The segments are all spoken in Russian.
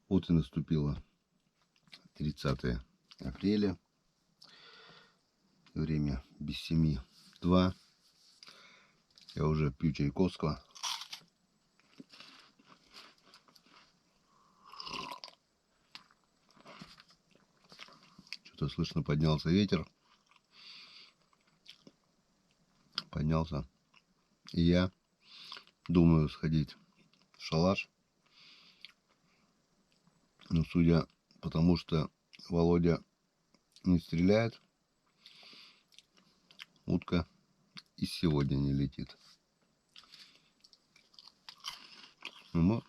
Вот и наступило 30 апреля. Время без 7:02. Я уже пью Чайковского. Что-то слышно, поднялся ветер. Поднялся. И я думаю сходить в шалаш. Но судя по тому, что Володя не стреляет, утка и сегодня не летит. Но мы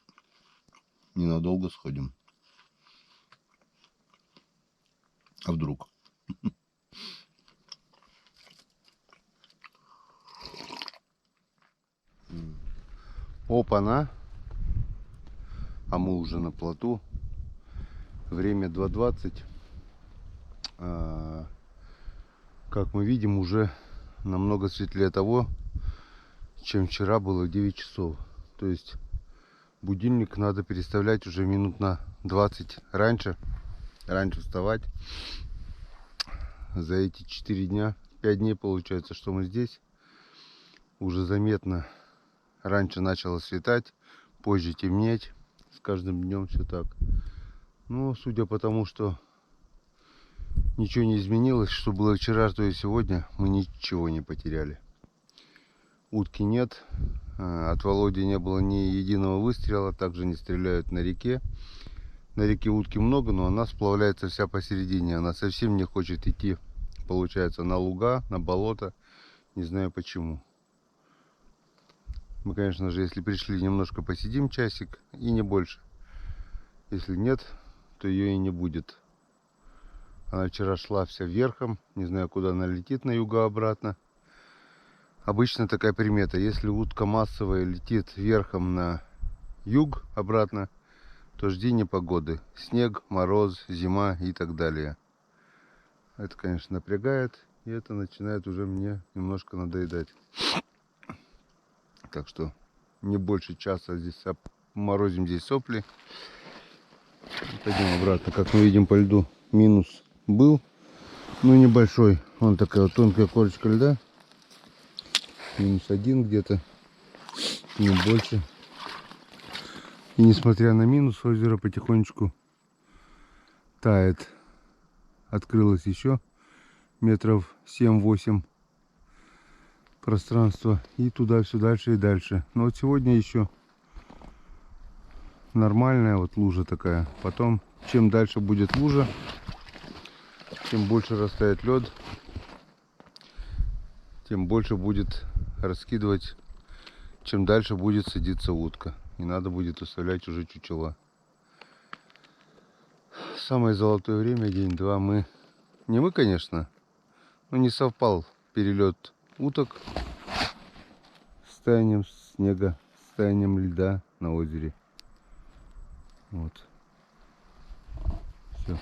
ненадолго сходим. А вдруг? Опа-на! А мы уже на плоту. Время 2:20. Как мы видим, уже намного светлее того, чем вчера было в 9 часов. То есть будильник надо переставлять уже минут на 20 раньше вставать. За эти 4 дня, 5 дней получается, что мы здесь. Уже заметно раньше начало светать, позже темнеть. С каждым днем все так. Но судя по тому, что ничего не изменилось, что было вчера, то и сегодня, мы ничего не потеряли. Утки нет. От Володи не было ни единого выстрела. Также не стреляют на реке. На реке утки много, но она сплавляется вся посередине. Она совсем не хочет идти, получается, на луга, на болото. Не знаю почему. Мы, конечно же, если пришли, немножко посидим часик и не больше. Если нет, то ее и не будет. Она вчера шла вся верхом. Не знаю, куда она летит, на юго обратно. Обычно такая примета. Если утка массовая летит верхом на юг обратно, то жди непогоды. Снег, мороз, зима и так далее. Это, конечно, напрягает. И это начинает уже мне немножко надоедать. Так что не больше часа здесь морозим здесь сопли. Пойдем обратно. Как мы видим, по льду минус был. Ну, небольшой. Вон такая вот тонкая корочка льда. -1 где-то. Не больше. И несмотря на минус, озеро потихонечку тает. Открылось еще метров 7-8 пространства. И туда все дальше и дальше. Но вот сегодня еще нормальная вот лужа такая. Потом, чем дальше будет лужа, тем больше растает лед, тем больше будет раскидывать, чем дальше будет садиться утка. И надо будет оставлять уже чучела. Самое золотое время, день-два, не мы, конечно, но не совпал перелет уток с таянием снега, с таянием льда на озере. Вот. Все.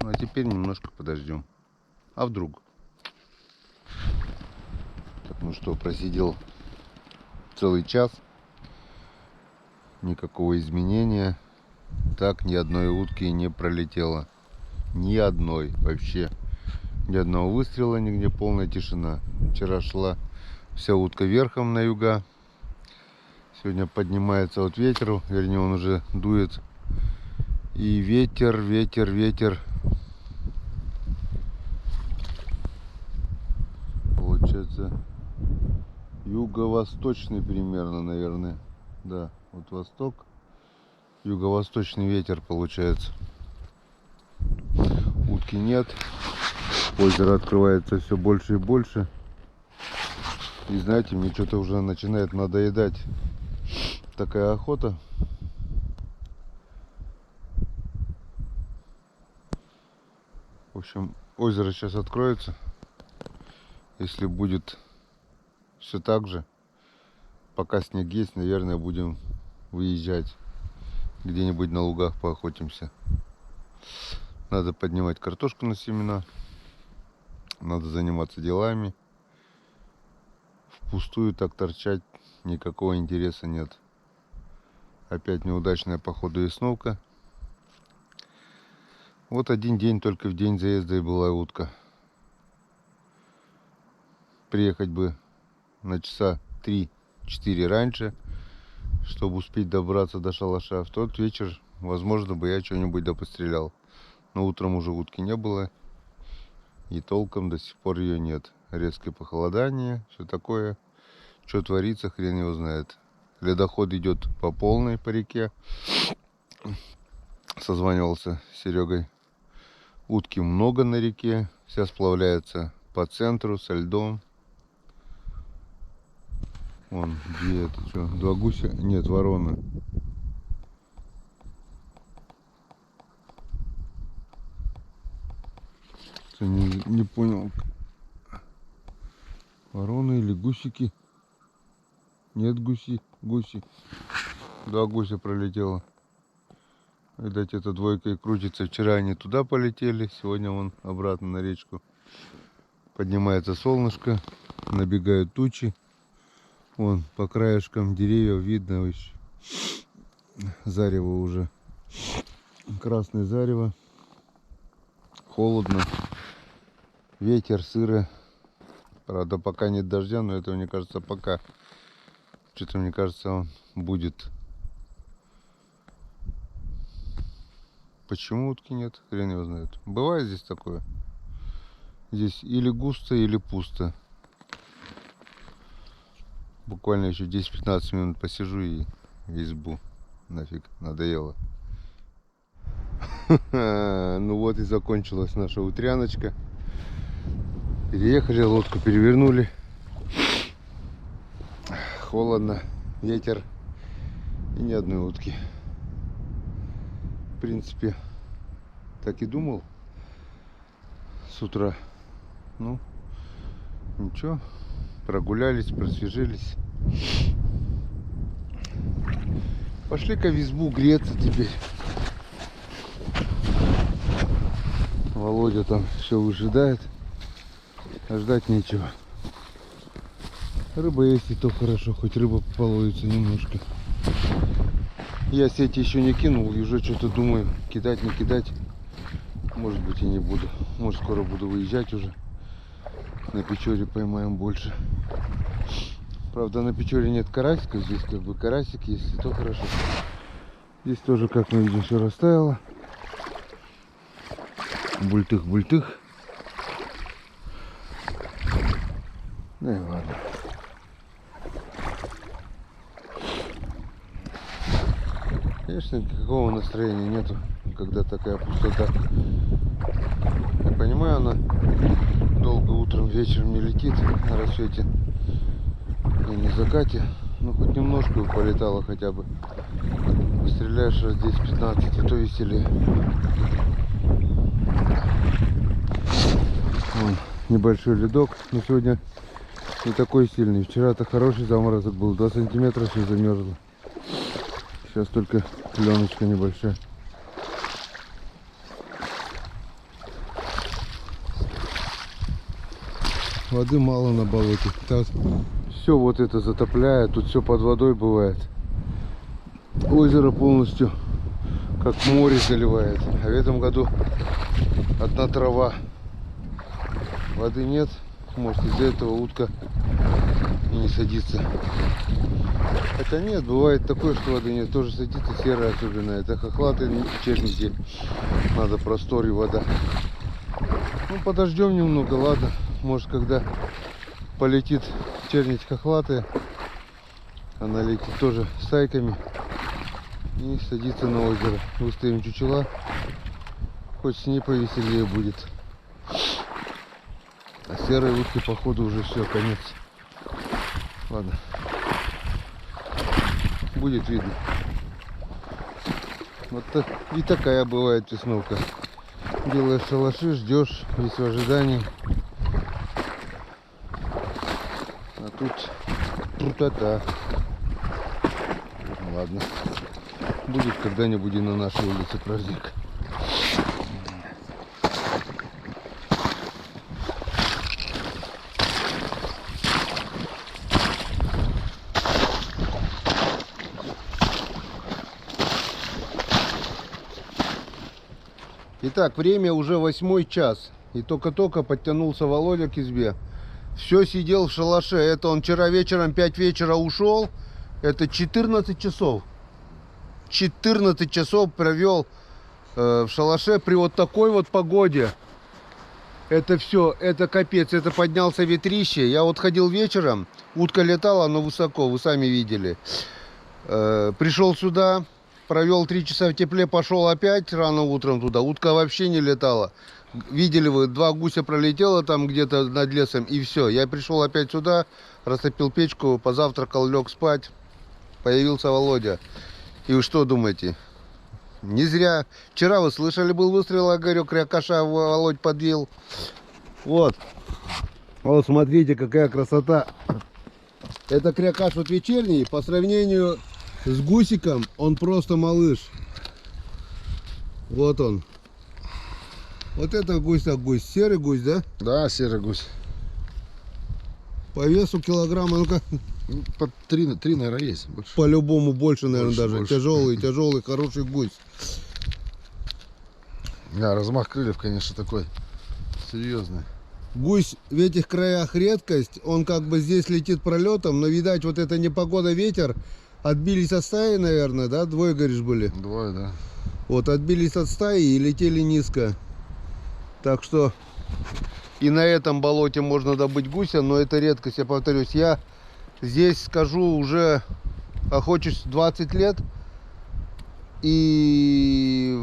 Ну а теперь немножко подождем. А вдруг? Так, ну что, просидел целый час. Никакого изменения. Так ни одной утки не пролетело. Ни одной вообще. Ни одного выстрела, нигде, полная тишина. Вчера шла вся утка верхом на юга. Сегодня поднимается вот ветер, вернее он уже дует. И ветер. Получается юго-восточный примерно, наверное. Да, вот восток. Юго-восточный ветер получается. Утки нет. Озеро открывается все больше и больше. И знаете, мне что-то уже начинает надоедать такая охота. В общем, озеро сейчас откроется. Если будет все так же, пока снег есть, наверное, будем выезжать. Где-нибудь на лугах поохотимся. Надо поднимать картошку на семена. Надо заниматься делами. Впустую так торчать никакого интереса нет. Опять неудачная походу весновка. Вот один день, только в день заезда и была утка. Приехать бы на часа 3-4 раньше, чтобы успеть добраться до шалаша. В тот вечер, возможно, бы я что-нибудь да пострелял. Но утром уже утки не было. И толком до сих пор ее нет. Резкое похолодание, все такое. Что творится, хрен его знает. Ледоход идет по полной по реке. Созванивался с Серегой. Утки много на реке. Вся сплавляется по центру со льдом. Вон, где это что? Два гуся? Нет, ворона. Не понял. Вороны или гусики? Нет, гуси. Два гуся пролетело. Видать, эта двойка и крутится. Вчера они туда полетели, сегодня вон обратно на речку. Поднимается солнышко, набегают тучи. Вон по краешкам деревьев видно еще зарево уже. Красное зарево. Холодно. Ветер, сыро. Правда, пока нет дождя, но это, мне кажется, пока. Что-то, мне кажется, он будет. Почему утки нет? Хрен его знает. Бывает здесь такое. Здесь или густо, или пусто. Буквально еще 10-15 минут посижу и в избу. Нафиг, надоело. Ну вот и закончилась наша утряночка. Переехали, лодку перевернули. Холодно, ветер и ни одной утки. В принципе, так и думал с утра. Ну, ничего, прогулялись, просвежились. Пошли-ка в избу греться теперь. Володя там все выжидает, а ждать нечего. Рыба есть, и то хорошо, хоть рыба половится немножко. Я сети еще не кинул, и уже что-то думаю, кидать, не кидать. Может быть, и не буду. Может, скоро буду выезжать уже. На Печоре поймаем больше. Правда, на Печоре нет карасика, здесь как бы карасик есть, и то хорошо. Здесь тоже, как мы видим, все растаяло. Бультых. Ну и ладно. Конечно, никакого настроения нету, когда такая пустота. Я понимаю, она долго утром, вечером не летит на рассвете и на закате. Ну, хоть немножко бы полетала хотя бы. Стреляешь раз 10-15, и то веселее. Вон, небольшой ледок, но сегодня не такой сильный. Вчера-то хороший заморозок был, 2 сантиметра все замерзло. Сейчас только пленочка небольшая. Воды мало на болоте. Все вот это затопляет, тут все под водой бывает. Озеро полностью как море заливает. А в этом году одна трава. Воды нет. Может, из-за этого утка и не садится. Хотя нет, бывает такое, что воды нет. Тоже садится серая особенно. Это хохлатые черники. Надо простор и вода. Ну, подождем немного, ладно. Может, когда полетит чернить хохлатая, она летит тоже стайками и садится на озеро. Выставим чучела, хоть с ней повеселее будет. А серой утки, походу, уже все, конец. Ладно, будет видно. Вот так, и такая бывает весновка. Делаешь шалаши, ждешь, весь в ожидании. А тут трутота. Ладно. Будет когда-нибудь и на нашей улице праздник. Итак, время уже 8 час. И только-только подтянулся Володя к избе. Все сидел в шалаше. Это он вчера вечером 5 вечера ушел. Это 14 часов. 14 часов провел в шалаше при вот такой вот погоде. Это все, это капец. Это поднялся ветрище. Я вот ходил вечером. Утка летала, но высоко, вы сами видели. Пришел сюда. Провел 3 часа в тепле, пошел опять рано утром туда. Утка вообще не летала. Видели вы, 2 гуся пролетело там где-то над лесом, и все. Я пришел опять сюда, растопил печку, позавтракал, лег спать. Появился Володя. И вы что думаете? Не зря. Вчера вы слышали, был выстрел, я говорю, крякаша Володь подвел. Вот. Вот смотрите, какая красота. Это крякаш вот вечерний, по сравнению с гусиком, он просто малыш. Вот он. Вот это гусь, так гусь. Серый гусь, да? Да, серый гусь. По весу килограмма, ну-ка. Под 3, наверное, есть. Больше. По-любому больше, наверное, Больше, даже. больше. Тяжелый, хороший гусь. Да, размах крыльев, конечно, такой серьезный. Гусь в этих краях редкость. Он как бы здесь летит пролетом, но, видать, вот эта непогода, ветер. Отбились от стаи, наверное, да? Двое, говоришь, были? Двое, да. Вот, отбились от стаи и летели низко. Так что и на этом болоте можно добыть гуся, но это редкость, я повторюсь. Я здесь, скажу, уже охочусь 20 лет. И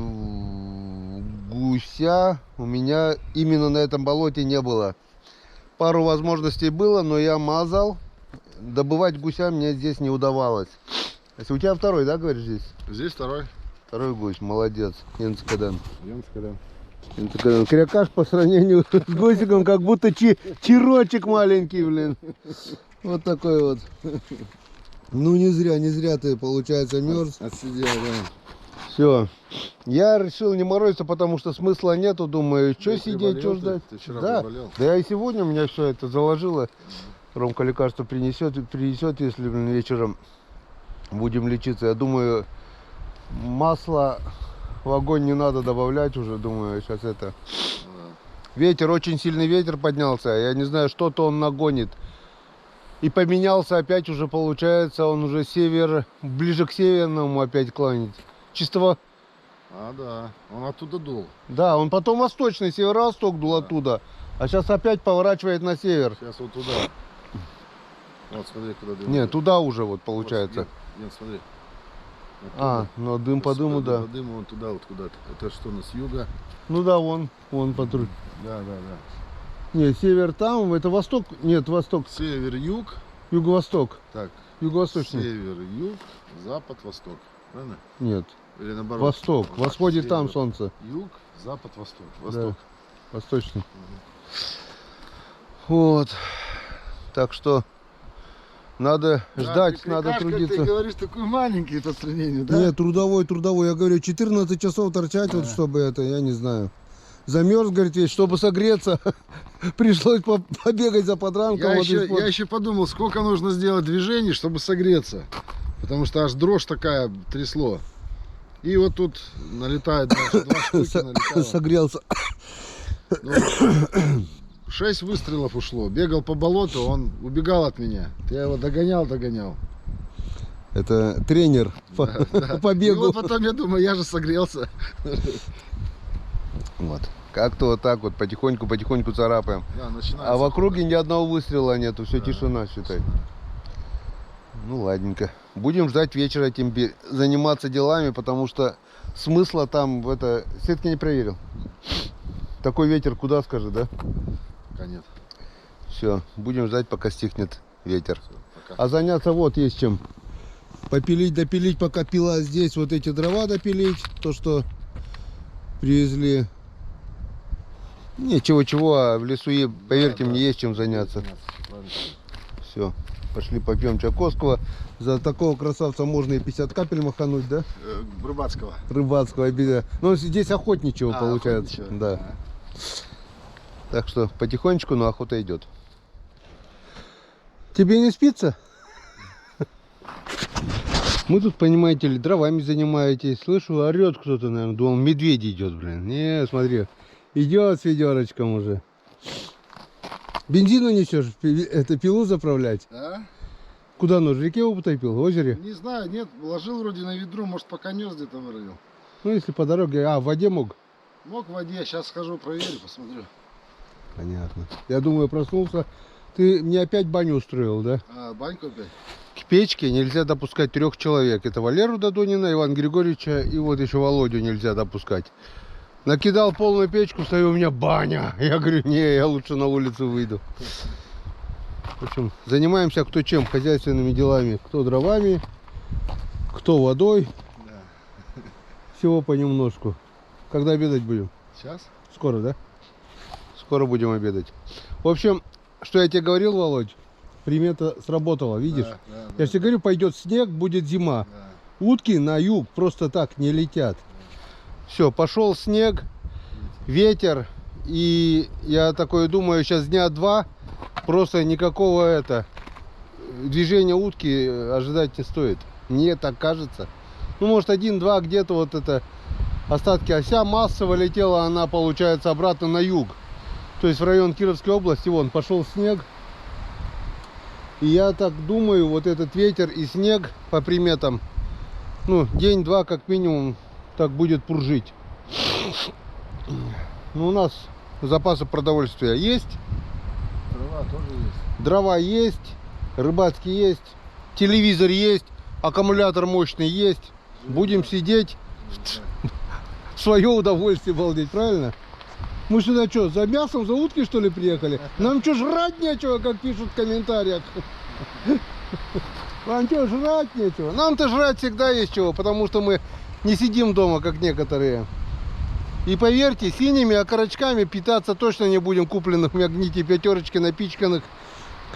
гуся у меня именно на этом болоте не было. Пару возможностей было, но я мазал. Добывать гуся мне здесь не удавалось. Если у тебя второй, да, говоришь, здесь? Здесь второй. Второй гусь, молодец. Янцкадан. Янцкадан. Крякаш по сравнению с гусиком, как будто чирочек маленький, блин. Вот такой вот. Ну не зря ты, получается, мерз. Отсидел, да. Все. Я решил не морозиться, потому что смысла нету. Думаю, что сидеть, что ждать. Ты вчера Да, приболел? да, и сегодня у меня все это заложило. Ромка лекарство принесет, если, блин, вечером будем лечиться. Я думаю, масло в огонь не надо добавлять уже, думаю, сейчас это. Ветер, очень сильный ветер поднялся. Я не знаю, что-то он нагонит. И поменялся опять уже, получается, он уже север, ближе к северному опять клонит. Чистого. А, да. Он оттуда дул. Да, он потом восточный, северо-восток дул оттуда. А сейчас опять поворачивает на север. Сейчас вот туда. Вот, смотри, куда дым. Нет, туда уже вот получается. Вот, нет, смотри. А, ну дым по дыму, да. По дыму он туда, вот куда-то. Это что у нас, юга? Ну да, вон патруль. Да, да, да. Нет, север там, это восток. Нет, восток. Север, юг. Юго-восток. Так. Юго-восточный. Север, юг, запад, восток. Правильно? Нет. Или наоборот? Восток. Восходит там Север, солнце. Юг, запад, восток. Да. Восток. Восточный. Вот. Так что надо ждать, надо трудиться. Ты говоришь, такой маленький по сравнению, да? Нет, трудовой. Я говорю, 14 часов торчать, да. Вот чтобы это, я не знаю. Замерз, говорит, весь, чтобы согреться, пришлось побегать за подранком. Я еще подумал, сколько нужно сделать движений, чтобы согреться. Потому что аж дрожь такая трясло. И вот тут налетает, 2 штуки налетало. Согрелся. 6 выстрелов ушло. Бегал по болоту, он убегал от меня. Я его догонял. Это тренер по бегу. И вот потом я думаю, я же согрелся. Вот. Как-то вот так вот потихоньку царапаем. Да, а в округе ни одного выстрела нету, все тишина, считай. Ну ладненько. Будем ждать вечера, заниматься делами, потому что смысла там в это... Сетки не проверил. Такой ветер куда, скажи, да? Нет. Все, будем ждать, пока стихнет ветер. Все, а заняться вот есть чем. Попилить, допилить, пока пила здесь, вот эти дрова допилить, то, что привезли. Ничего, а в лесу, поверьте мне, есть чем заняться. Все, пошли попьем чайковского. За такого красавца можно и 50 капель махануть, да? Рыбацкого. Рыбацкого обидя. Ну, здесь охотничьего получается. Охотничьего. Да. Так что потихонечку, но охота идет. Тебе не спится? Мы тут, понимаете ли, дровами занимаетесь. Слышу, орет кто-то, наверное. Думал, медведь идет, блин. Не, смотри. Идет с ведерочком уже. Бензину несешь? Это пилу заправлять? Да? Куда нужно? В реке его потопил? В озере? Не знаю, нет, ложил вроде на ведро, может пока нес где-то вырыл. Ну, если по дороге. А, в воде мог? Мог в воде, сейчас схожу, проверю, посмотрю. Понятно. Я думаю, проснулся. Ты мне опять баню устроил, да? А, баньку опять? К печке нельзя допускать 3 человек. Это Валеру Додонина, Ивана Григорьевича и вот еще Володю нельзя допускать. Накидал полную печку, стою, у меня баня. Я говорю, не, я лучше на улицу выйду. В общем, занимаемся кто чем, хозяйственными делами. Кто дровами, кто водой. Да. Всего понемножку. Когда обедать будем? Сейчас? Скоро, да? Скоро будем обедать. В общем, что я тебе говорил, Володь? Примета сработала, видишь? Да, да, Я же тебе говорю, пойдет снег, будет зима. да. Утки на юг просто так не летят. Все, пошел снег, ветер. И я такое думаю, сейчас дня 2 просто никакого движения утки ожидать не стоит. Мне так кажется. Ну, может, 1-2 где-то вот это остатки. А вся массово летела она, получается, обратно на юг. То есть в район Кировской области, вон, пошел снег. И я так думаю, вот этот ветер и снег, по приметам, ну, день-два как минимум так будет пружить. Ну, у нас запасы продовольствия есть. Дрова тоже есть. Дрова есть, рыбацкий есть, телевизор есть, аккумулятор мощный есть. Будем сидеть в свое удовольствие, балдеть, правильно? Мы сюда что, за мясом, за утки, что ли, приехали? Нам что, жрать нечего, как пишут в комментариях? Вам что, жрать нечего? Нам-то жрать всегда есть чего, потому что мы не сидим дома, как некоторые. И поверьте, синими окорочками питаться точно не будем, купленных в Магните, пятерочки, напичканных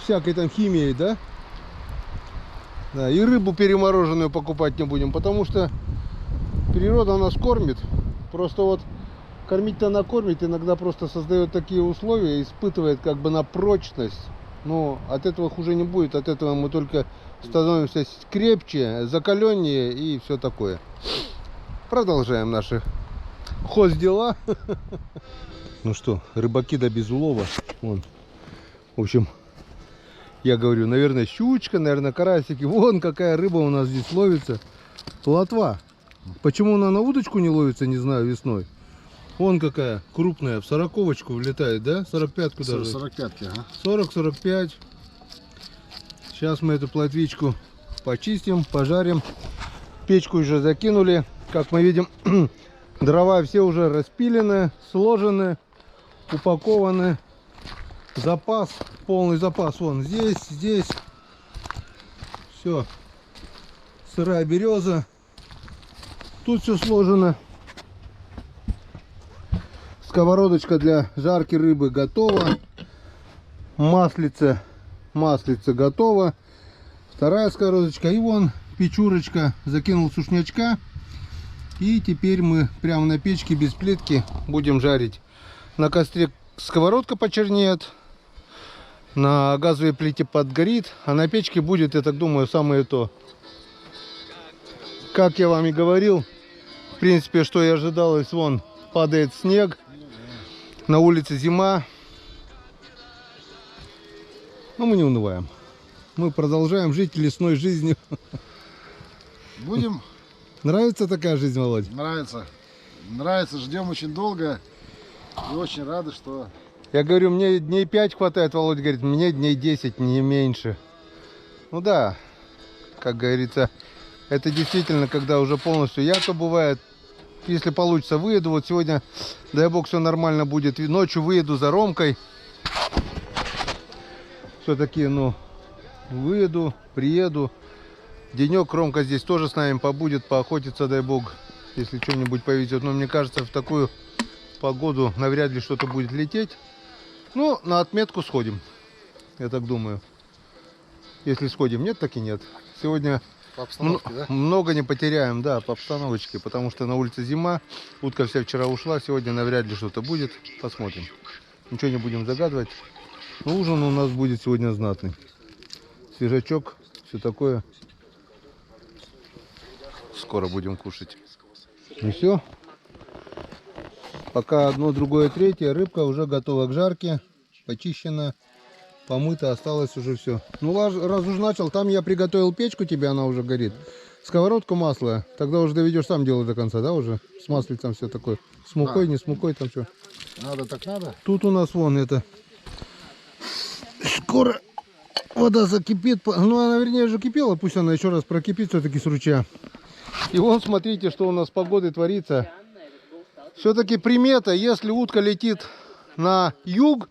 всякой там химией, да? Да, и рыбу перемороженную покупать не будем, потому что природа нас кормит. Просто вот кормить-то она кормит, иногда просто создает такие условия, испытывает как бы на прочность. Но от этого хуже не будет, от этого мы только становимся крепче, закаленнее и все такое. Продолжаем наши хоздела. Ну что, рыбаки да без улова. Вон. В общем, я говорю, наверное, щучка, наверное, карасики. Вон какая рыба у нас здесь ловится. Плотва. Почему она на удочку не ловится, не знаю, весной. Вон какая крупная, в 40-очку влетает, да? 45-ку даже. 45-ки, ага. 40-45. Сейчас мы эту плотвичку почистим, пожарим. Печку уже закинули. Как мы видим, дрова все уже распилены, сложены, упакованы. Запас, полный запас. Вон здесь, здесь. Все. Сырая береза. Тут все сложено. Сковородочка для жарки рыбы готова. Маслице готово. Вторая сковородочка. И вон печурочка. Закинул сушнячка. И теперь мы прямо на печке без плитки будем жарить. На костре сковородка почернеет. На газовой плите подгорит. А на печке будет, я так думаю, самое то. Как я вам и говорил, в принципе, что и ожидалось, вон падает снег. На улице зима. Но мы не унываем. Мы продолжаем жить лесной жизнью. Будем? Нравится такая жизнь, Володь? Нравится. Нравится, ждем очень долго. И очень рады, что... Я говорю, мне дней 5 хватает, Володя говорит, мне дней 10, не меньше. Ну да, как говорится, это действительно, когда уже полностью я-то бывает. Если получится, выеду. Вот сегодня, дай бог, все нормально будет. Ночью выеду за Ромкой. Все-таки, ну, выеду, приеду. Денек Ромка здесь тоже с нами побудет, поохотиться, дай бог, если что-нибудь повезет. Но мне кажется, в такую погоду навряд ли что-то будет лететь. Ну, на отметку сходим, я так думаю. Если сходим, нет, так и нет. Сегодня По обстановке, да? много не потеряем, да, по обстановочке, потому что на улице зима. Утка вся вчера ушла, сегодня навряд ли что-то будет. Посмотрим. Ничего не будем загадывать. Но ужин у нас будет сегодня знатный. Свежачок, все такое. скоро будем кушать. Ну все. Пока одно, другое, третье. Рыбка уже готова к жарке. Почищена, помыта, осталось уже все. Ну раз уж начал, там я приготовил печку тебе, она уже горит. Сковородку, масло. Тогда уже доведешь сам дело до конца, да, уже? С маслицем все такое. С мукой, Да. не с мукой, там все. Надо так надо. Тут у нас вон это. Скоро вода закипит. Ну, она, вернее, уже кипела. Пусть она еще раз прокипит все-таки с ручья. И вон, смотрите, что у нас с погодой творится. Все-таки примета, если утка летит на юг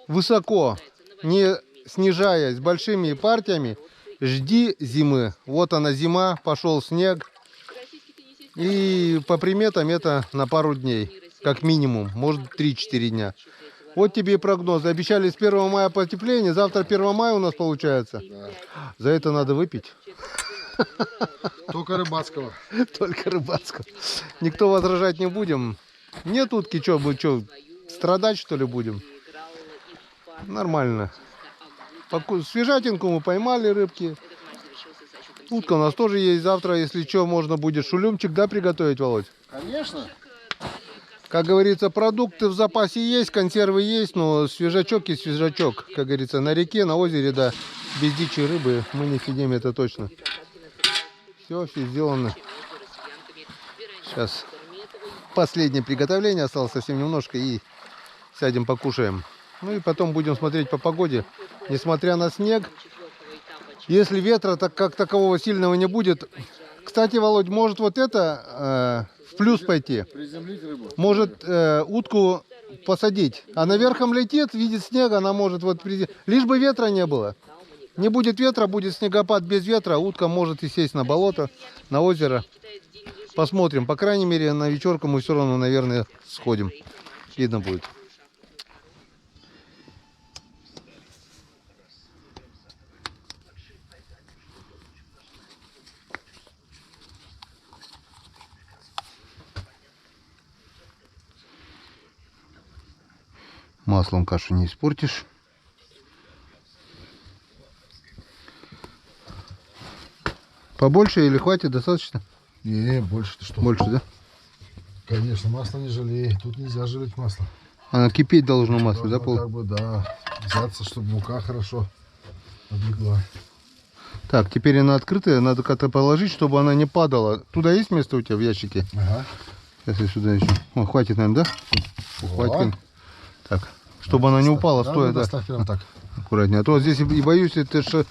высоко, не снижаясь большими партиями, жди зимы. Вот она зима, пошел снег. И по приметам это на пару дней, как минимум, может 3-4 дня. Вот тебе и прогноз. Обещали с 1 мая потепление, завтра 1 мая у нас получается. Да. За это надо выпить. Только рыбацкого. Только рыбацкого. Никто возражать не будем. Нет утки, что, мы что, страдать что ли будем? Нормально. Свежатинку мы поймали рыбки. Утка у нас тоже есть. Завтра, если что, можно будет шулюмчик, да, приготовить, Володь? Конечно. Как говорится, продукты в запасе есть, консервы есть, но свежачок и свежачок. Как говорится, на реке, на озере, да, без дичи рыбы мы не сидим, это точно. Все сделано. Сейчас последнее приготовление осталось совсем немножко и сядем покушаем. Ну и потом будем смотреть по погоде. Несмотря на снег, если ветра так как такового сильного не будет. Кстати, Володь, может вот это в плюс пойти. Приземлить рыбу. Может утку посадить. Она верхом летит, видит снег, она может вот лишь бы ветра не было. Не будет ветра, будет снегопад без ветра, утка может и сесть на болото, на озеро. Посмотрим. По крайней мере, на вечерку мы все равно, наверное, сходим. Видно будет. Маслом кашу не испортишь. Побольше или хватит? Достаточно? Не, больше ты что? Больше, да? Конечно, масло не жалей. Тут нельзя жалеть масло. Она кипеть должно масло, да? Как бы, да. Взяться, чтобы мука хорошо облегла. Так, теперь она открытая. Надо как-то положить, чтобы она не падала. Туда есть место у тебя в ящике? Ага. Сейчас я сюда еще. О, хватит, наверное, да? Хватит. Так, чтобы она не упала, да, стоя, да. Доставь прям так. Аккуратнее. А то здесь и боюсь, это что...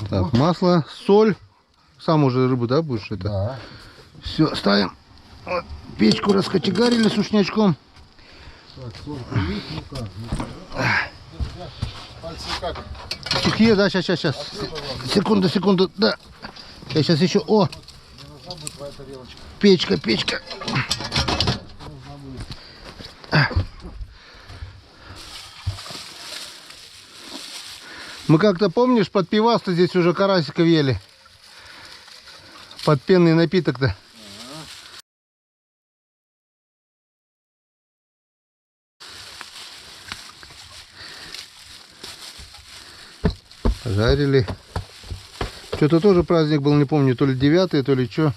Так, масло, соль. Сам уже рыбу, да, будешь это? Да. Все, ставим. Вот, печку раскочегарили сушнячком. Так, соль, мука. Пальцы как? Сухие, да, сейчас. Секунду, да. Я сейчас еще, о, печка. Мы как-то, помнишь, под пивас-то здесь уже карасиков ели. Под пенный напиток-то. Пожарили. Что-то тоже праздник был, не помню, то ли 9-й, то ли что.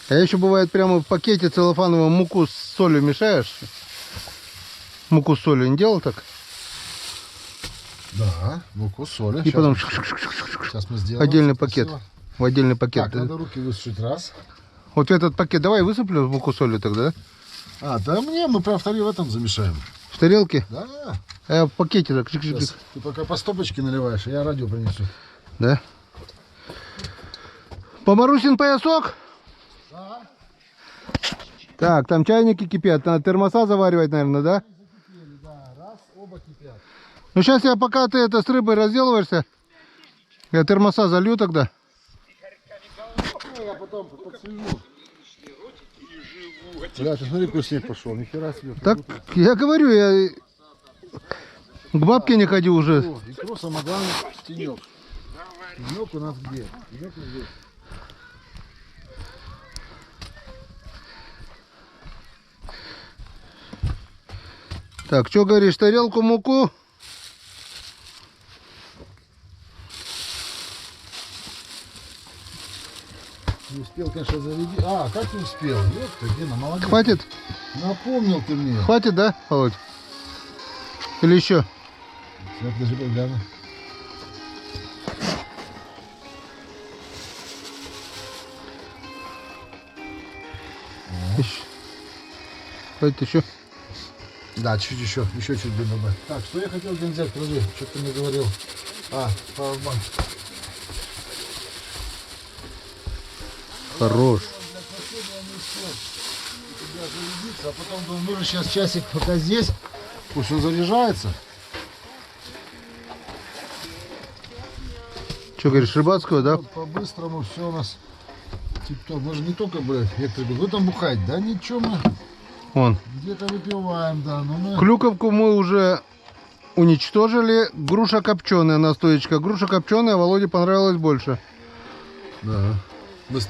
А еще бывает прямо в пакете целлофановом муку с солью мешаешь. Муку с солью не делал так? Да, муку, соли. И потом Сейчас мы сделаем. отдельный пакет. Красиво. В отдельный пакет. Так, надо руки высушить раз. Вот в этот пакет давай высыплю муку с солью тогда, да? А, да мне, мы прям вторые в этом замешаем. В тарелке? Да. А я в пакете так. Сейчас ты пока по стопочке наливаешь, а я радио принесу. Да? Помарусин поясок? Да. Так, там чайники кипят, надо термоса заваривать, наверное, да? Да, раз, оба кипят. Ну сейчас я, пока ты это с рыбой разделываешься, я термоса залью тогда. Ну, я потом подсвежу. Бля, ты смотри, какой снег пошел, нихера себе. Так, я говорю, я к бабке не ходил уже. О, икру, самое главное, тенек. Тенек у нас где? Тенек у нас здесь. Так, что говоришь, тарелку муку? Не успел, конечно, зарядить. А, как не успел? Ёпта, Гена, молодец. Хватит? Напомнил ты мне. Хватит, да, Володь? Или еще? Сейчас, даже погляну. Еще. Хватит еще. Да, чуть еще чуть добавить. Так, что я хотел взять, подожди, что ты мне говорил? А, пауэрбанк. Хорош. А потом думаю, нужно сейчас часик пока здесь, пусть он заряжается. Что говоришь, рыбацкого, да? Вот по-быстрому все у нас тип-топ. Мы же не только, блядь, некоторые говорят, вы там бухаете, да ничего, мы Вон. где-то выпиваем, да, но мы... Клюковку мы уже уничтожили. Груша копченая, настоечка. Груша копченая, Володе понравилось больше. Да.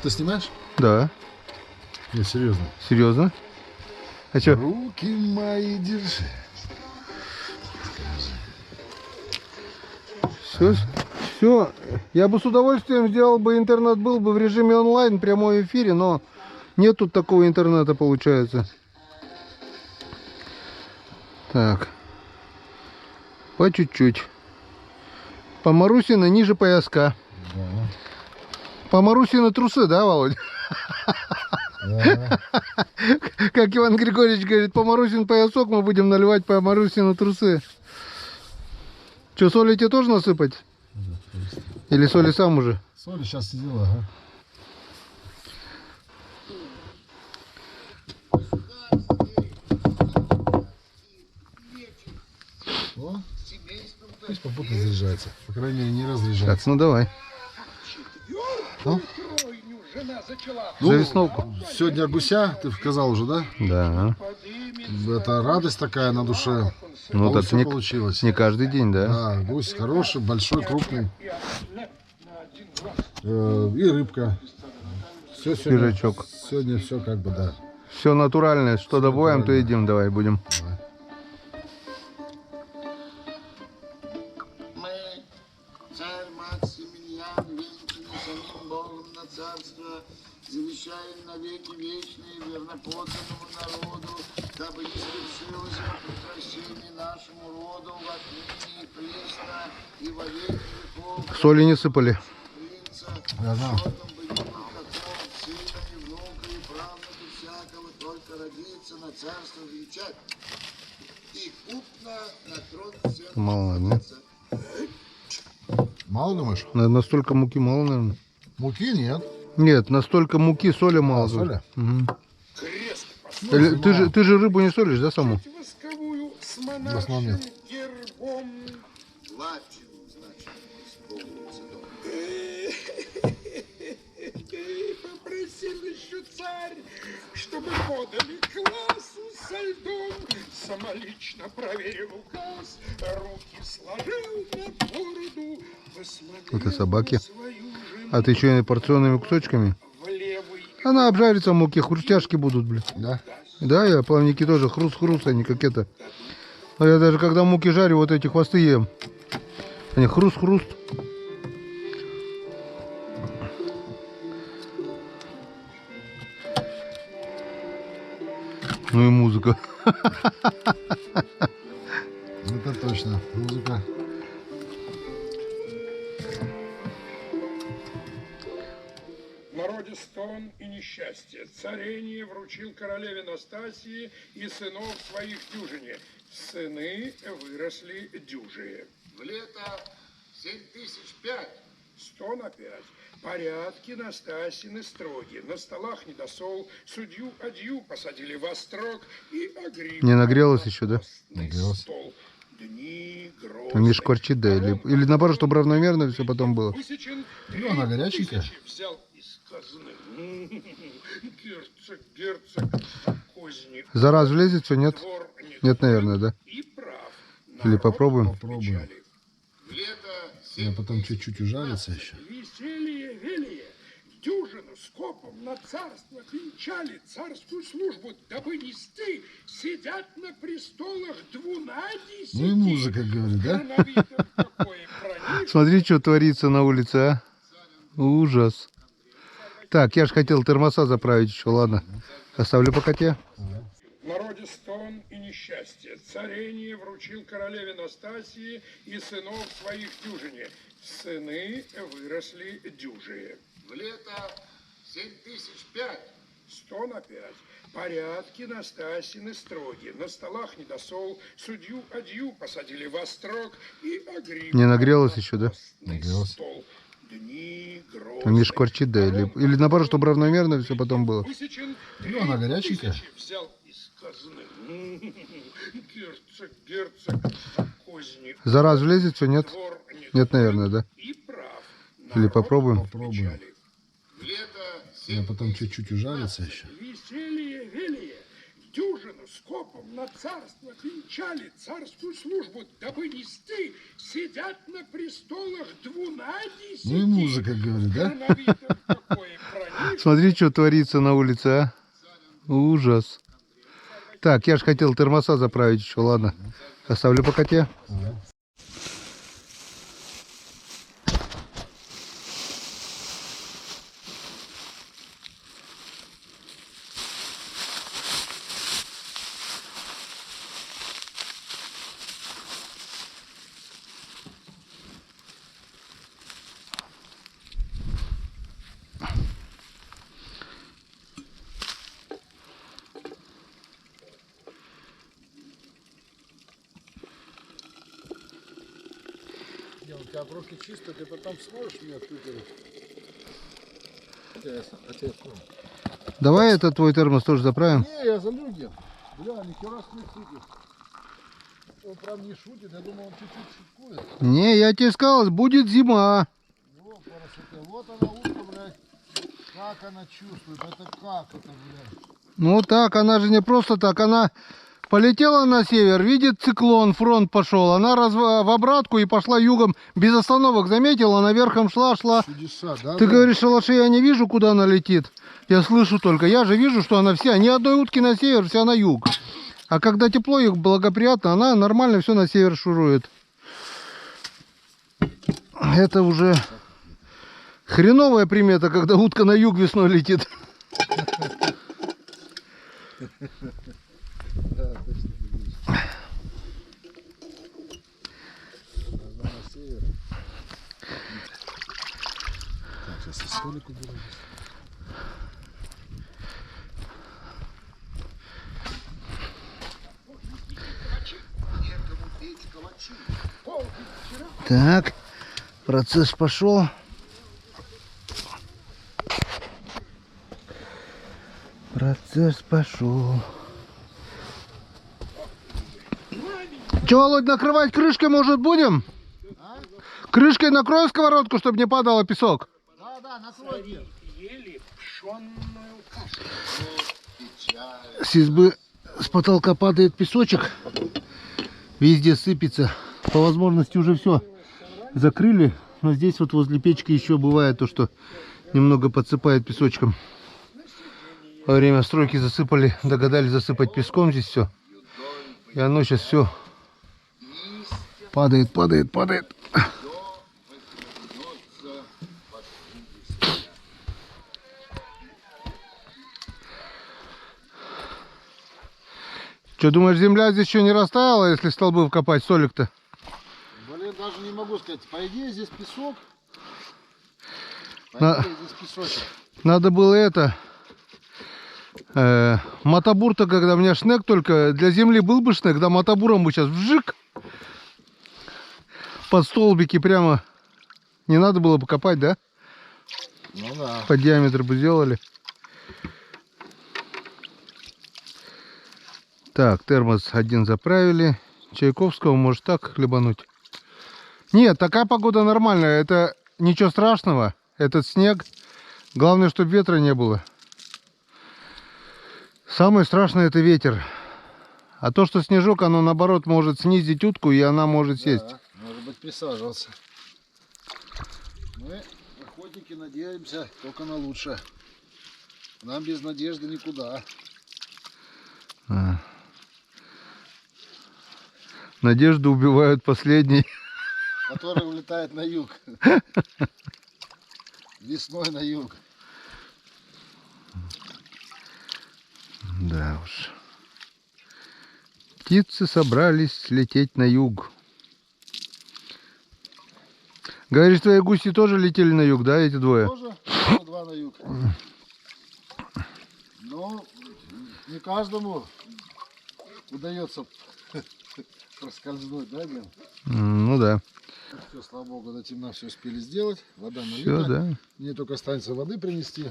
Ты снимаешь? Да. Нет, серьезно. Серьезно? А что? Руки мои держи. Все. Я бы с удовольствием сделал бы интернет, был бы в режиме онлайн, прямой эфире, но нет тут такого интернета, получается. Так. По чуть-чуть. По Марусина ниже пояска. Да. По Марусина трусы, да, Володь? Да. Как Иван Григорьевич говорит, по Марусин поясок мы будем наливать по Марусину трусы. Что, соли тебе тоже насыпать? Или соли сам уже? Соли сейчас сделаю, ага. О, пусть попутно заряжается. По крайней мере, не разряжается. Так, ну давай. Ну? За весновку. Сегодня гуся, ты сказал уже, да? Да. Это радость такая на душе. Ну Вот так всё не, получилось. не каждый день, да? Да, гусь хороший, большой, крупный. И рыбка. Все Свежачок. Сегодня все как бы, да. Все натуральное. Что добываем, то едим. Давай, будем. Давай. Мы, царь Максимилиан, венчанный самим Богом на царство, завещаем навеки вечные верноподданному народу, дабы не свершилось прекращение нашему роду в отныне и пресно и во веки веков. Соли не сыпали. Принца, Я знал. родом бы ему какого сына и внука и правнука всякого только родиться на царство величать. И купно на трон всех Мало, да? Мало думаешь? Настолько муки мало, наверное. Муки нет. Нет, настолько муки, соли мало. соли? Мгм. Ты же рыбу не солишь, да, саму? Восковую с В основном нет. монаршим гербом. Плачем, значит, исполнится дом. Попросил еще царь, чтобы подали классу со льдом. Самолично проверил указ, руки сложил на бороду, посмотрел Это собаки. на свою жену А ты еще и порционными кусочками? в левый. Она обжарится в муке, хрустяшки будут, блин. Да? Да, я плавники тоже хруст-хруст, они как это. А я даже когда муки жарю, вот эти хвосты ем. Они хруст-хруст. Ну и музыка. Это точно. Музыка. В народе стон и несчастье. Царение вручил королеве Настасии и сынов своих дюжине. Сыны выросли дюжие. В лето 7005. 100 на 5. Порядки Настасины строгие. На столах недосол. Судью-адью посадили во строк и огриб. Не нагрелось еще, да? Нагрелось. Стол. Дни грозные. Не шкварчит, да? Или наоборот, чтобы равномерно все потом было. Высечен Ну, она горяченькая. 3000 взял из казны. Герцог, козни. За раз влезет, все, нет? Двор Нет, наверное, да? и прав. Или Народ попробуем? Попробуем. печали. В лето Я потом чуть-чуть ужарится еще. Веселье, велие, дюжину скопом на царство венчали царскую службу, дабы нести, сидят на престолах 12. Ну и музыка, говорит, да? Грановитом какое проник. Смотри, что творится на улице, а. Ужас. Так, я же хотел термоса заправить еще, ладно. Оставлю пока те. В народе стон и несчастье. Царение вручил королеве Настасии и сынов своих дюжине. Сыны выросли дюжие. В лето 7005. 100 на 5. Порядки Настасьины строги. На столах недосол. Судью-адью посадили во строк и огриб. Не нагрелось еще, да? Нагрелось. Стол. Дни грозные. А не шкварчит, да? Или наоборот, чтобы равномерно все потом было. Высечен Ну, она горяченькая. 3000 взял из казны. Герцог, козни. За раз влезет, все, нет? Двор Нет, наверное, да? и прав. Или попробуем? Попробуем. В лето Я потом чуть-чуть ужарится еще. Веселье велие. Дюжину скопом на царство венчали царскую службу, дабы нести, сидят на престолах 12. Ну и музыка, говорит, да? Грановитом какое проник. Смотри, что творится на улице, а. Ужас. Так, я же хотел термоса заправить еще, ладно. Оставлю пока те. У тебя руки чистые, ты потом сможешь мне отпутать? Давай этот твой термос тоже заправим. Не, я залью где. Бля, нихера не шутит. Он прям не шутит, я думал, он чуть-чуть шуткует. Не, я тебе сказал, будет зима. О, парашюта. Вот она утка, блядь. Как она чувствует, это как это, блядь. Ну так, она же не просто так, она полетела на север, видит циклон, фронт пошел, она в обратку и пошла югом без остановок, заметила, она верхом шла. Чудеса, да? Ты да? говоришь, шалаши, я не вижу, куда она летит. Я слышу только, я же вижу, что она вся, ни одной утки на север, вся на юг. А когда тепло и благоприятно, она нормально все на север шурует. Это уже хреновая примета, когда утка на юг весной летит. Да, точно. Должна на север. Так, сейчас я столик уберу. некому петь калачи. Так, процесс пошел. Процесс пошел. Че, Володь, накрывать крышкой, может, будем? Крышкой накрой сковородку, чтобы не падало песок. Да, да, накройте. Ели пшенную кашу. С избы, с потолка падает песочек. Везде сыпется. По возможности уже все закрыли. Но здесь вот возле печки еще бывает то, что немного подсыпает песочком. Во время стройки засыпали, догадались засыпать песком здесь все. И оно сейчас все падает, падает, падает. Что, думаешь, земля здесь еще не растаяла, если столбы вкопать, солик-то? Блин, даже не могу сказать. По идее здесь песок. По На- идее здесь песочек. Надо было это... мотобур-то, когда у меня шнек только... Для земли был бы шнек, да мотобуром бы сейчас вжик. Под столбики прямо... Не надо было бы копать, да? Ну да. По диаметру бы сделали. Так, термос один заправили. Чайковского может так хлебануть. Нет, такая погода нормальная. Это ничего страшного. Этот снег. Главное, чтобы ветра не было. Самое страшное — это ветер. А то, что снежок, оно наоборот может снизить утку, и она может сесть. Да, может быть, присаживался. Мы, охотники, надеемся только на лучшее. Нам без надежды никуда. А. Надежду убивают последней. Который улетает на юг. Весной на юг. Да уж. Птицы собрались лететь на юг. Говоришь, твои гуси тоже летели на юг, да, эти двое? Тоже два на юг. Но не каждому удается проскользнуть, да, Ген? Ну да. Все, слава богу, до темна все успели сделать. Вода налита. Все, да. Мне только останется воды принести.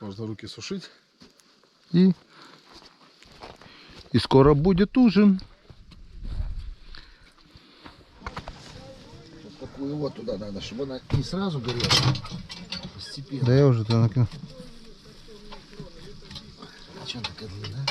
Можно руки сушить. И скоро будет ужин. Вот такую вот туда надо, чтобы она не сразу горела. Постепенно. Да я уже туда накинул. Чем такая длинная?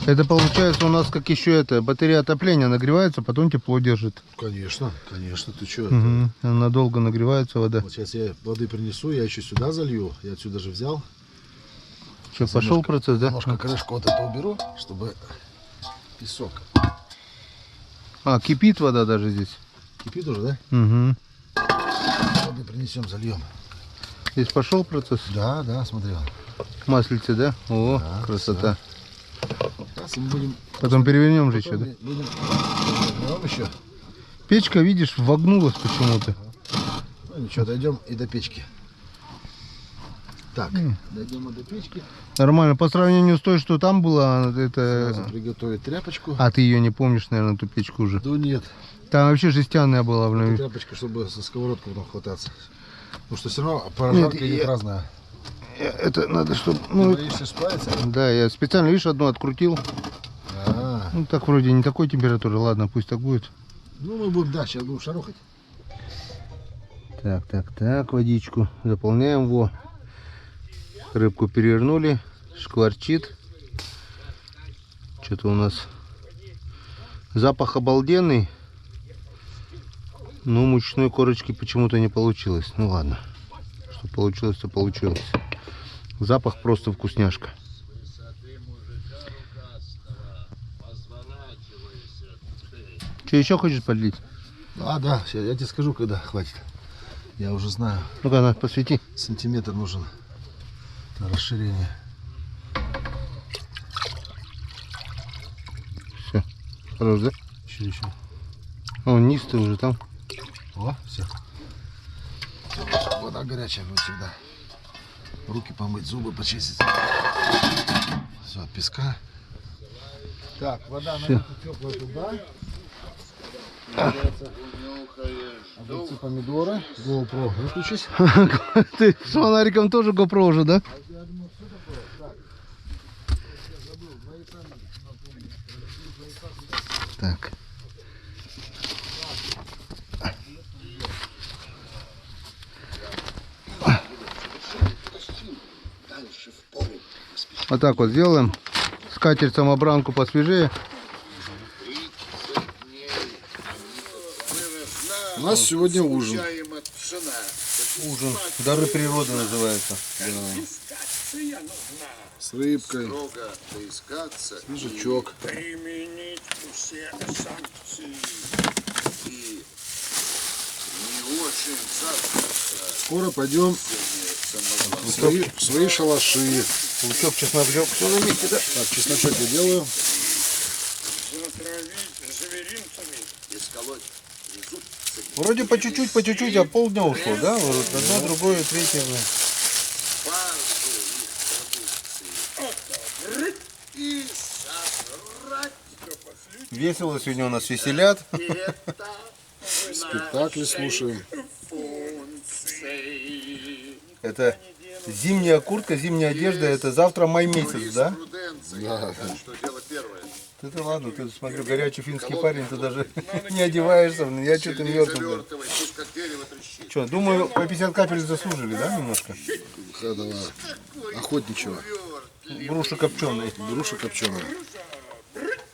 Это получается у нас как еще это, батарея отопления нагревается, потом тепло держит. Конечно, конечно. Ты что? Угу. Надолго нагревается вода. Вот сейчас я воды принесу, я еще сюда залью. Я отсюда же взял. Что, пошел процесс, да? Немножко крышку вот это уберу, чтобы песок. А, кипит вода даже здесь. Кипит уже, да? Угу. Воды принесем, зальем. Здесь пошел процесс. Да, да, смотрел. Маслице, да? О, Да, красота. Сейчас мы будем... Потом перевернем же еще, потом да? будем... Берем еще. Печка, видишь, вогнулась почему-то. Ну ничего, дойдем и до печки. Так, дойдем и до печки. Нормально. По сравнению с той, что там была, Сразу это... приготовить тряпочку. А ты ее не помнишь, наверное, эту печку уже. Да нет. Там вообще жестяная была. Блин. Тряпочка, чтобы со сковородкой потом хвататься. Потому что все равно прожарка Нет, идет разная. Это надо, чтобы... Ты Ну, боишься справиться? да, я специально, видишь, одну открутил. А, Ну, так вроде не такой температуры. Ладно, пусть так будет. ну мы будем, да, сейчас будем шарохать. Так, водичку заполняем. Во. Рыбку перевернули. Шкварчит. Что-то у нас запах обалденный. Но мучной корочки почему-то не получилось. Ну ладно. Что получилось, то получилось. Запах просто вкусняшка. Что еще хочешь подлить? А, да, сейчас я тебе скажу, когда хватит. Я уже знаю. Ну-ка, на, посвети. Сантиметр нужен на расширение. Все. Хорош, да? Еще. О, низ-то уже там. О, все. Вода горячая будет всегда. Руки помыть, зубы почистить. Все, от песка. Так, вода налита теплая туда. Огурцы, помидоры. GoPro выключись. Ты с фонариком тоже GoPro уже, да? Так. Вот так вот сделаем. Скатерть-самобранку посвежее. У нас сегодня ужин. Ужин. Дары природы называется. Конфискация нужна. С рыбкой, Строго поискаться свежачок. Применить все санкции. и не очень царствоваться Скоро пойдем в свои шалаши. Лучок, чесночок, все на месте, да? Так, чесночок я делаю. Затравить зверинцами. и сколоть зубцы. Вроде по чуть-чуть, а полдня ушло, да? Вот одно, другое, третье. Базу их продукции. И сожрать. Весело сегодня у нас веселят. И это Спектакли слушаем. функции. Это зимняя куртка, зимняя одежда, это завтра май месяц, да? Юриспруденция. Да. Так что дело первое. Ты ладно, ты смотрю, горячий финский парень, ты даже не одеваешься, я что-то Сильнее мертвый. завертывай, пусть как дерево трещит. Что, думаю, по 50 капель заслужили, да, немножко? Этого охотничьего. Груша копченая. Груша копченая.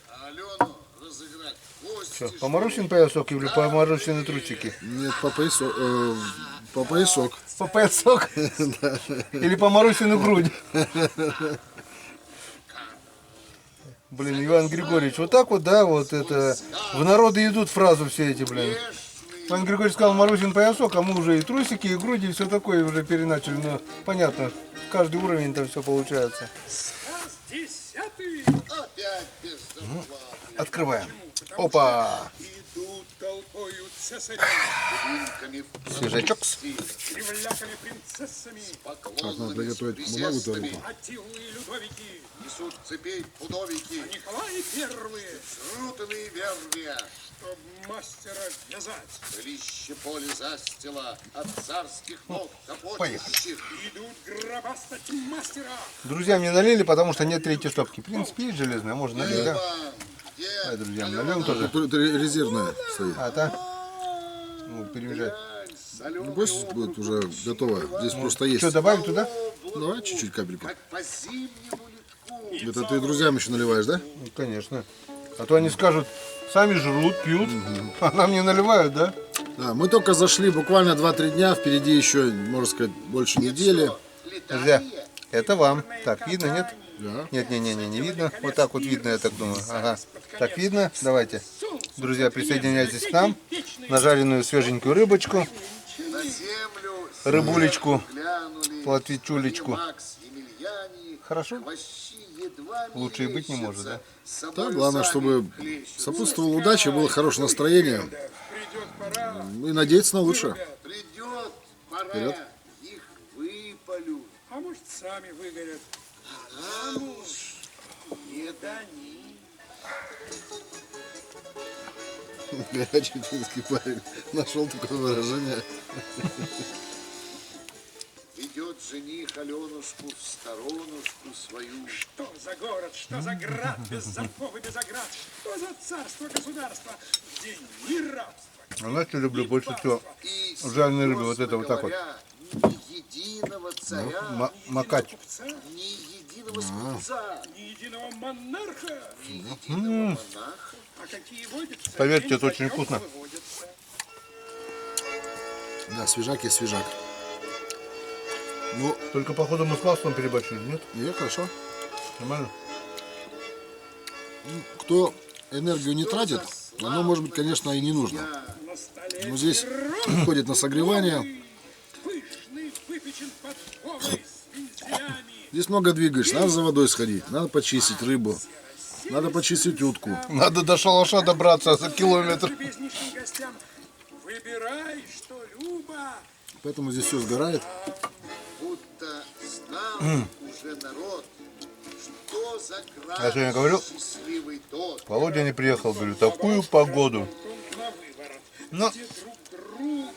А Алену разыграть. Кости, Что, поморочен поясок или поморочены трусики? Нет, по поясу, По поясок. По поясок? Или по Марусину грудь? Блин, Иван Григорьевич, вот так вот, да, вот это, в народы идут фразы все эти, блин. Иван Григорьевич сказал Марусин поясок, а мы уже и трусики, и груди, и все такое уже переначали. Но понятно, каждый уровень там все получается. Сказ 10. Опять без зарплаты. Открываем. Опа! Идут толпою цесари, Дубинками в Свежачок. кривляками принцессами, Так, надо поклонами приготовить с бумагу присестами. тонкую. Аттилы и Людовики, Несут цепей пудовики, Николай Первые, жрутые вервия. чтоб мастера вязать. Пылище поле застила от царских ног поехали. топочущих. Идут гробастать мастера, Друзья мне налили, потому что нет третьей стопки. В принципе, есть железная, можно налить, да? Где Давай, друзья, нальем тоже. Тут резервная стоит. А, так? Ну, перемежать. Ну, пусть будет уже готово. Здесь просто есть. Что, добавить туда? Давай чуть-чуть капельку. как по зимнему литку. Это ты друзьям еще наливаешь, да? Ну, конечно. А то они скажут, сами жрут, пьют, а нам не наливают, да? Да, мы только зашли буквально 2-3 дня. Впереди еще, можно сказать, больше недели. Друзья, это вам. Так, видно, нет? Да. Нет, не видно. Вот так вот видно, я так думаю. Ага. Так видно? Давайте. Друзья, присоединяйтесь к нам. На жареную свеженькую рыбочку, На землю рыбулечку, глянули. платвичулечку. Макс Емельяне. Хорошо? Хвощи едва Лучше и быть не может, да? мерещатся, Так, главное, чтобы хлещутся. сопутствовала удача, было хорошее настроение. придет пора, И надеяться на лучшее. Придет пора, Вперед. их выпалют. а может сами выгорят. А уж не дани. Горячий финский парень. Нашел такое выражение. Ведет жених Аленушку в сторонушку свою. Что за город, что за град, без замков и без оград, что за царство, государство, где ни рабства, А знаете, люблю больше всего И жареной рыбы, вот это вот так вот. говоря, ни единого царя, Макать. купца, ни единого скупца, ни единого монарха. ни единого монаха. А какие водятся, Поверьте, день это очень за днем вкусно. выводятся. Да, свежак есть свежак. Ну, Только походу мы с маслом переборщили, нет? и хорошо. Нормально? Кто энергию не тратит, оно, может быть, конечно, и не нужно. На столе Но здесь пирог входит на согревание. пышный, выпечен подковой с вензелями. Здесь много двигаешься. Надо за водой сходить, надо почистить рыбу, надо почистить утку. Надо до шалаша добраться за километр. Любезнейшим гостям выбирай, что любо. Поэтому здесь все сгорает. Будто знал уже народ, что за Я сегодня говорю, счастливый тот. Володя не приехал, говорю, такую погоду. На выворот, Но, где друг другу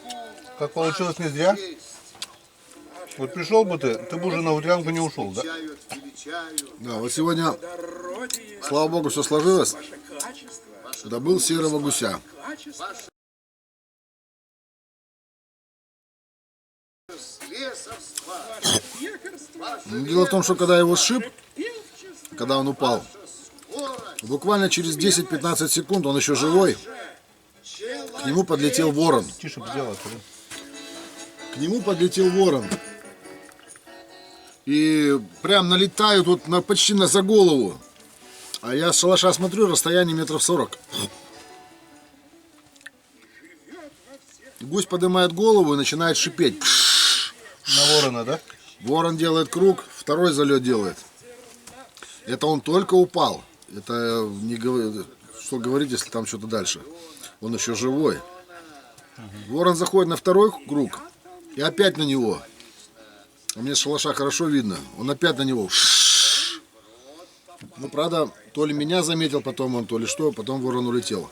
как получилось не зря, вот пришел бы ты бы уже на утрянку не ушел, да? Величают, величают. Да, вот сегодня, дородие, слава богу, все сложилось. ваше качество, Добыл серого гуся. качество. Лесовства, Пекарство, Но дело в том, что когда его сшиб, певчество, когда он упал, скорость, буквально через 10-15 секунд, он еще живой, к нему подлетел ворон. Тише бы сделать. К нему подлетел ворон. И прям налетают вот почти за голову. А я с шалаша смотрю, расстояние метров 40. Гусь поднимает голову и начинает шипеть. На ворона, да? Ворон делает круг, второй залет делает. Это он только упал. Это не что говорить, если там что-то дальше. Он еще живой. Ворон заходит на второй круг и опять на него. А мне с шалаша хорошо видно. Он опять на него. Ну, правда, то ли меня заметил потом он, то ли что, потом ворон улетел.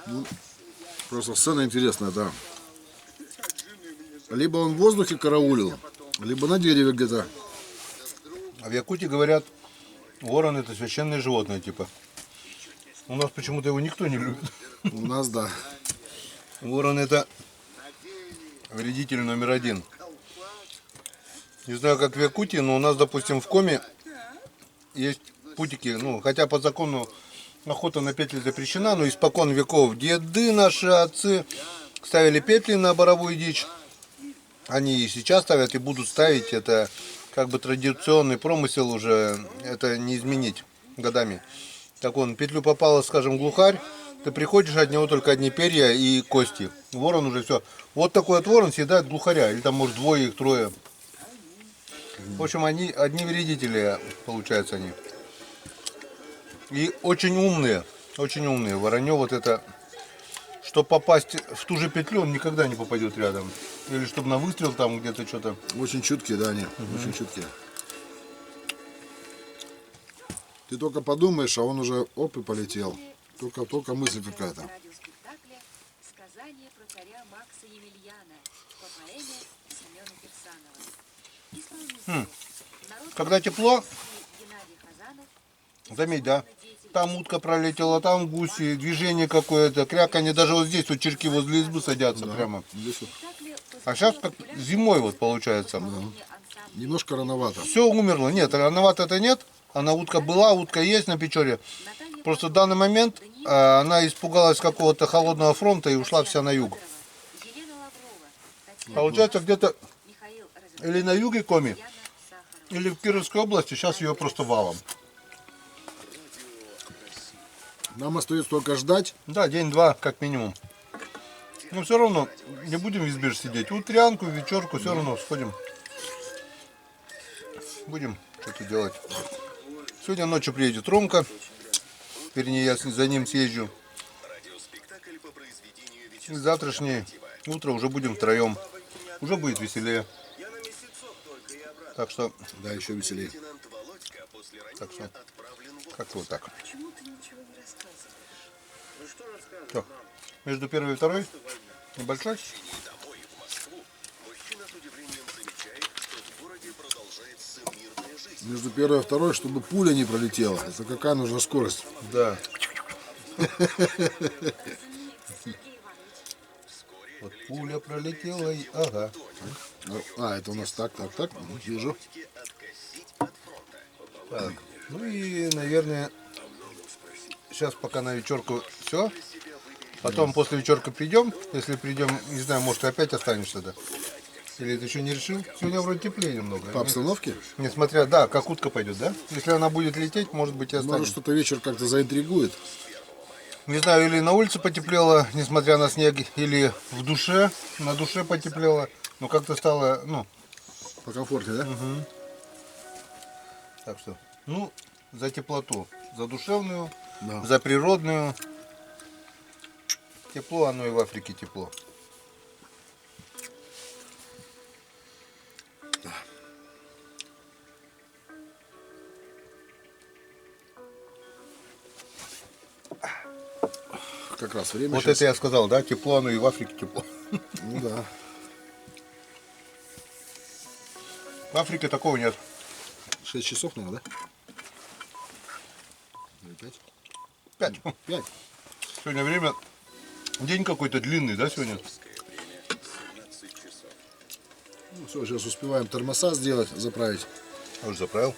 Ну, просто сцена интересная, да. Либо он в воздухе караулил, либо на дереве где-то. А в Якутии говорят, ворон это священное животное, типа. У нас почему-то его никто не любит. У нас, да. Ворон это вредитель номер один. Не знаю, как в Якутии, но у нас, допустим, в Коми есть путики, ну, хотя по закону охота на петли запрещена, но испокон веков деды наши, отцы ставили петли на боровую дичь они и сейчас ставят, и будут ставить. Это как бы традиционный промысел уже, это не изменить годами. Так он, в петлю попала, скажем, глухарь, ты приходишь, от него только одни перья и кости. Ворон уже все. Вот такой вот ворон съедает глухаря, или там может двое их, трое. В общем, они одни вредители, получаются они. И очень умные, очень умные. Воронье вот это, чтобы попасть в ту же петлю, он никогда не попадет рядом. Или чтобы на выстрел там где-то что-то. Очень чуткие, да, они. Очень чуткие. Ты только подумаешь, а он уже оп и полетел. Только мысль какая-то. Радиоспектакля «Сказание про царя Макса Емельяна» по поэме Семена Кирсанова. Исполнитель. Когда тепло, Геннадий Хазанов. заметь, да, там утка пролетела, там гуси, движение какое-то, кряканье, даже вот здесь вот черки возле избы садятся прямо. Здесь вот А сейчас как зимой вот получается. немножко рановато. Все умерло. Нет, рановато-то нет. Она утка была, утка есть на Печоре. Просто в данный момент она испугалась какого-то холодного фронта и ушла вся на юг. Елена Лаврова. Татьяна Получается где-то Михаил или на юге Коми, Сахаров. или в Кировской области, сейчас ее просто валом. Нам остается только ждать. Да, день-два как минимум. Но все равно не будем в избе сидеть. Утрянку, вечерку все равно сходим. Будем что-то делать. Сегодня ночью приедет Ромка. Вернее, я за ним съезжу. И завтрашнее утро уже будем втроем. Уже будет веселее. Так что, Да, еще веселее. так что, как-то вот так. Почему ты ничего не рассказываешь? Что, между первой и второй? Небольшой? Между первой и второй, чтобы пуля не пролетела. Это какая нужна скорость? Да. Вот пуля пролетела и... Ага. А, это у нас так. Вижу. Так. Ну и, наверное, сейчас пока на вечерку все. Потом после вечерка придем. Если придем, не знаю, может ты опять останешься, да? Или ты еще не решил? Сегодня вроде теплее немного. По обстановке? Несмотря, да, как утка пойдет, да? Если она будет лететь, может быть и Может, останется. что-то вечер как-то заинтригует. Не знаю, или на улице потеплело, несмотря на снег, или в душе, на душе потеплело. Но как-то стало, ну, Покомфортнее, да? так что, ну, за теплоту, за душевную, Да. за природную. Тепло, оно и в Африке тепло. Как раз время Вот сейчас. это я сказал, да, тепло, оно и в Африке тепло. Ну да. В Африке такого нет. 6 часов, наверное, да? Или 5? 5. 5. Сегодня время, день какой-то длинный, да, сегодня? Ну все, сейчас успеваем тормоза сделать, заправить. Я уже заправил.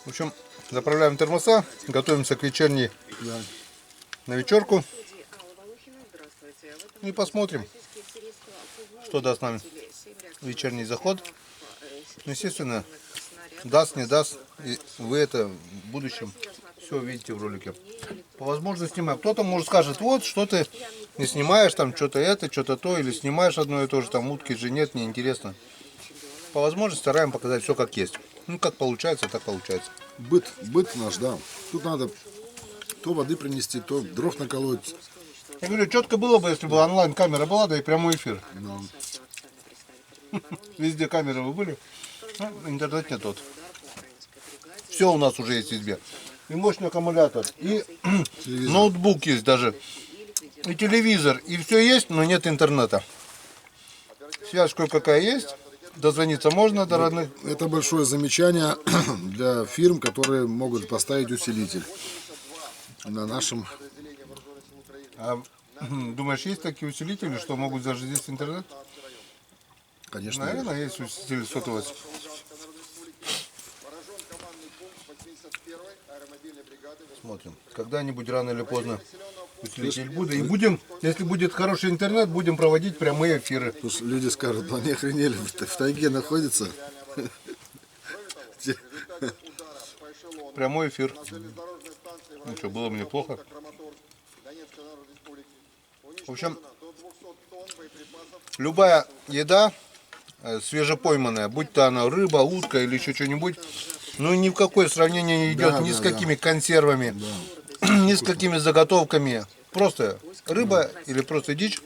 В общем, заправляем термоса, готовимся к вечерней Да. на вечерку. И посмотрим, что даст нам вечерний заход. Естественно, даст, не даст. И вы это в будущем все увидите в ролике. По возможности снимаем. Кто-то может скажет, вот что ты не снимаешь, там что-то это, что-то то, или снимаешь одно и то же, там утки же нет, неинтересно. По возможности стараем показать все как есть. Ну, как получается, так получается. Быт наш, да. Тут надо то воды принести, то дров наколоть. Я говорю, четко было бы, если бы онлайн-камера была, да и прямой эфир. Но Везде камеры вы были, а интернет не тот. Все у нас уже есть в избе. И мощный аккумулятор, и ноутбук есть даже, и телевизор, и все есть, но нет интернета. Связь кое-какая есть, дозвониться можно до родных. это большое замечание для фирм, которые могут поставить усилитель на нашем. А, думаешь, есть такие усилители, что могут даже здесь интернет? Конечно, Наверное, есть усилитель сотового. Смотрим. Когда-нибудь рано или поздно усилитель буду. И будем, если будет хороший интернет, будем проводить прямые эфиры. Пусть люди скажут, ну они охренели, в тайге находится. Прямой эфир. Ну что, было мне плохо? В общем, любая еда свежепойманная, будь то она рыба, утка или еще что-нибудь, ну ни в какое сравнение не идет Да, ни да, с какими консервами, ни с какими заготовками. Просто рыба или просто дичь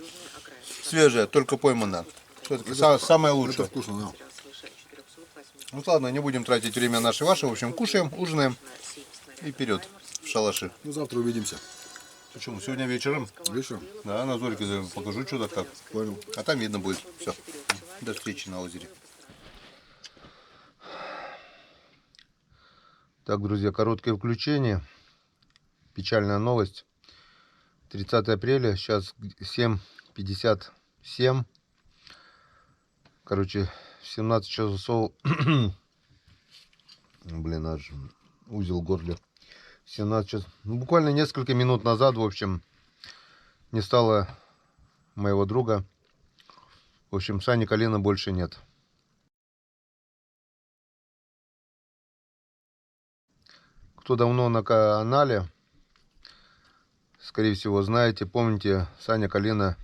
свежая, только пойманная. Все-таки самое Это лучшее. вкусно, да. Ну ладно, не будем тратить время наше ваше. В общем, кушаем, ужинаем и вперед в шалаши. Ну, завтра увидимся. Почему? Сегодня вечером? Вечером? Да, на Зорьке покажу, что да как. Понял. А там видно будет. Все. До встречи на озере. Так, друзья, короткое включение. Печальная новость. 30 апреля, сейчас 7:57. Короче, в 17 часов... Блин, аж узел в горле. 17 часов. Ну, буквально несколько минут назад, в общем, не стало моего друга. В общем, Сани Калина больше нет. Кто давно на канале, скорее всего, знаете, помните, Саня Калина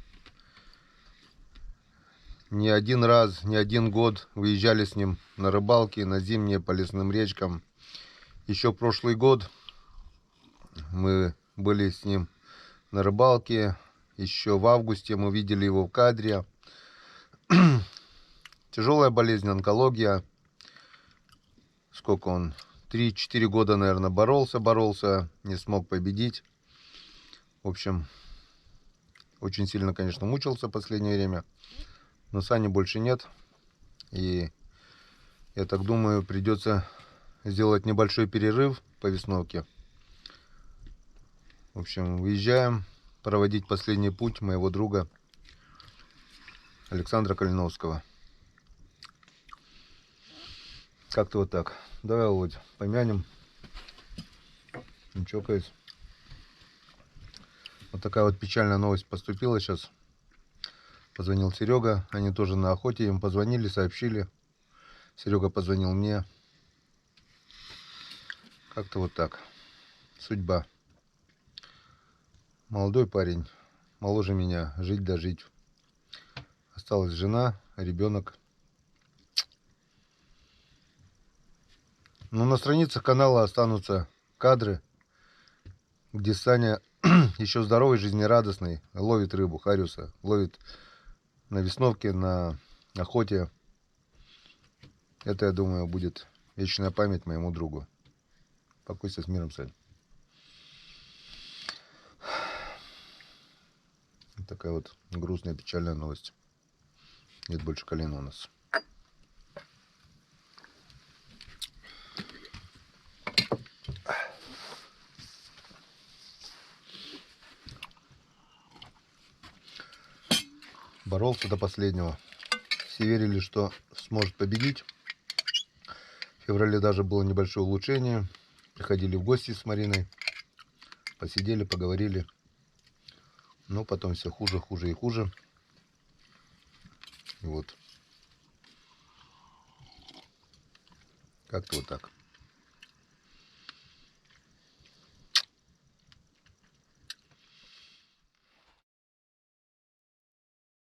не один раз, не один год выезжали с ним на рыбалки, на зимние по лесным речкам. Еще прошлый год мы были с ним на рыбалке. Еще в августе мы видели его в кадре. Тяжелая болезнь, онкология. Сколько он? 3-4 года, наверное, боролся, не смог победить. В общем, очень сильно, конечно, мучился в последнее время. Но Сани больше нет. И я так думаю, придется сделать небольшой перерыв по весновке. В общем, выезжаем проводить последний путь моего друга Александра Калиновского. Как-то вот так. Давай, Володь, помянем. Не чокаясь. Вот такая вот печальная новость поступила сейчас. Позвонил Серега. Они тоже на охоте. Им позвонили, сообщили. Серега позвонил мне. Как-то вот так. Судьба. Молодой парень. Моложе меня. Жить да жить. Осталась жена, ребенок. Но на страницах канала останутся кадры, где Саня еще здоровый, жизнерадостный, ловит рыбу, хариуса, ловит на весновке, на охоте. Это, я думаю, будет вечная память моему другу. Покойся с миром, Сань. Вот такая вот грустная, печальная новость. Нет больше Калина у нас. Боролся до последнего. Все верили, что сможет победить. В феврале даже было небольшое улучшение. Приходили в гости с Мариной. Посидели, поговорили. Но потом все хуже, хуже и хуже. И вот. Как-то вот так.